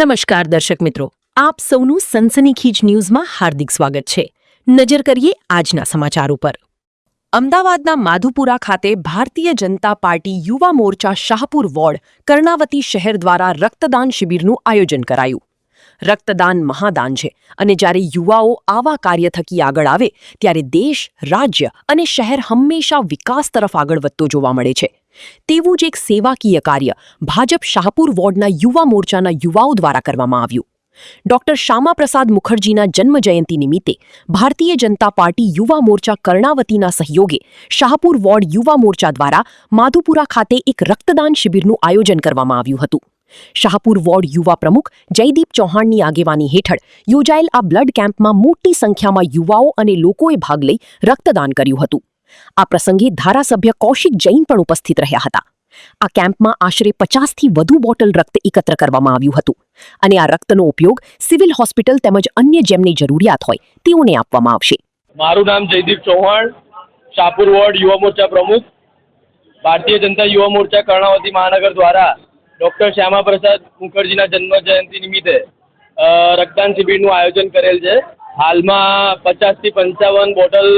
નમસ્કાર દર્શક મિત્રો, આપ સૌનું સનસનીખીજ ન્યૂઝમાં હાર્દિક સ્વાગત છે। નજર કરીએ આજના સમાચાર ઉપર। અમદાવાદના માધુપુરા ખાતે ભારતીય જનતા પાર્ટી યુવા મોરચા શાહપુર વોર્ડ કર્ણાવતી શહેર દ્વારા રક્તદાન શિબિરનું આયોજન કરાયું। રક્તદાન મહાદાન છે અને જ્યારે યુવાઓ આવા કાર્ય થકી આગળ આવે ત્યારે દેશ, રાજ્ય અને શહેર હંમેશા વિકાસ તરફ આગળ વધતો જોવા મળે છે। તેવું જ એક સેવાકીય કાર્ય ભાજપ શાહપુર વોર્ડના યુવા મોરચાના યુવાઓ દ્વારા કરવામાં આવ્યું। ડોક્ટર શ્યામાપ્રસાદ મુખર્જીના જન્મજયંતિ નિમિત્તે ભારતીય જનતા પાર્ટી યુવા મોરચા કર્ણાવતીના સહયોગે શાહપુર વોર્ડ યુવા મોરચા દ્વારા માધુપુરા ખાતે એક રક્તદાન શિબિરનું આયોજન કરવામાં આવ્યું હતું। શાહપુર વોર્ડ યુવા પ્રમુખ જયદીપ ચૌહાણની આગેવાની હેઠળ યોજાયેલ આ બ્લડ કેમ્પમાં મોટી સંખ્યામાં યુવાઓ અને લોકોએ ભાગ લઈ રક્તદાન કર્યું હતું। આ પ્રસંગે ધારાસભ્ય કૌશિક જૈન પણ ઉપસ્થિત રહ્યા હતા। આ કેમ્પમાં આશરે 50થી વધુ બોટલ રક્ત એકત્ર કરવામાં આવ્યું હતું અને આ રક્તનો ઉપયોગ સિવિલ હોસ્પિટલ તેમજ અન્ય જેમને જરૂરિયાત હોય તેઓને આપવામાં આવશે। મારું નામ જયદીપ ચૌહાણ, શાહપુર વોર્ડ યુવા મોરચા પ્રમુખ। ભારતીય જનતા યુવા મોરચા કર્ણાવતી મહાનગર દ્વારા ડોક્ટર શ્યામાપ્રસાદ મુખર્જીના જન્મજયંતિ નિમિત્તે રક્તદાન શિબિરનું આયોજન કરેલ છે। હાલમાં 50થી 55 બોટલ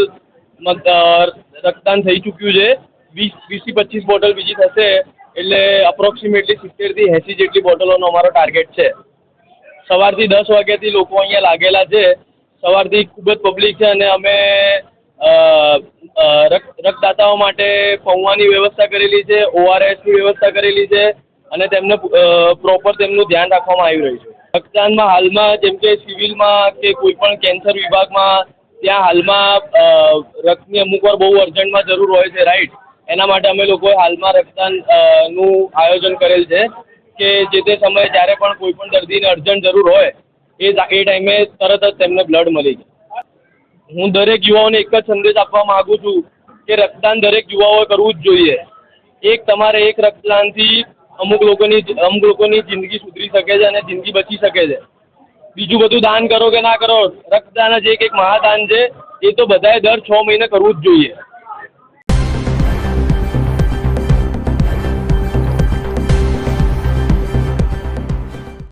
રક્તદાન થઈ ચૂક્યું છે। 20થી 25 બોટલ બીજી થશે, એટલે અપ્રોક્સિમેટલી 70થી 80 જેટલી બોટલોનો અમારો ટાર્ગેટ છે। સવારથી 10 વાગ્યાથી લોકો અહીંયા લાગેલા છે। સવારથી ખૂબ જ પબ્લિક છે અને અમે રક્તદાતાઓ માટે પૌવાની વ્યવસ્થા કરેલી છે, ORSની વ્યવસ્થા કરેલી છે અને તેમને પ્રોપર તેમનું ધ્યાન રાખવામાં આવી રહ્યું છે। રક્તદાનમાં હાલમાં જેમ કે સિવિલમાં કે કોઈ પણ કેન્સર વિભાગમાં ત્યાં હાલમાં રક્તની અમુક વાર બહુ અર્જન્ટમાં જરૂર હોય છે, રાઈટ? એના માટે અમે લોકોએ હાલમાં રક્તદાન નું આયોજન કરેલ છે કે જે તે સમયે જ્યારે પણ કોઈ પણ દર્દીને અર્જન્ટ જરૂર હોય એ ટાઈમે તરત જ તેમને બ્લડ મળી જાય। હું દરેક યુવાઓને એક જ સંદેશ આપવા માગું છું કે રક્તદાન દરેક યુવાઓએ કરવું જ જોઈએ। તમારે એક રક્તદાનથી અમુક લોકોની જિંદગી સુધરી શકે છે અને જિંદગી બચી શકે છે। બીજું બધું દાન કરો કે ના કરો, રક્તદાન જ એક મહાદાન છે। એ તો બધાએ દર 6 મહિને કરવું જ જોઈએ।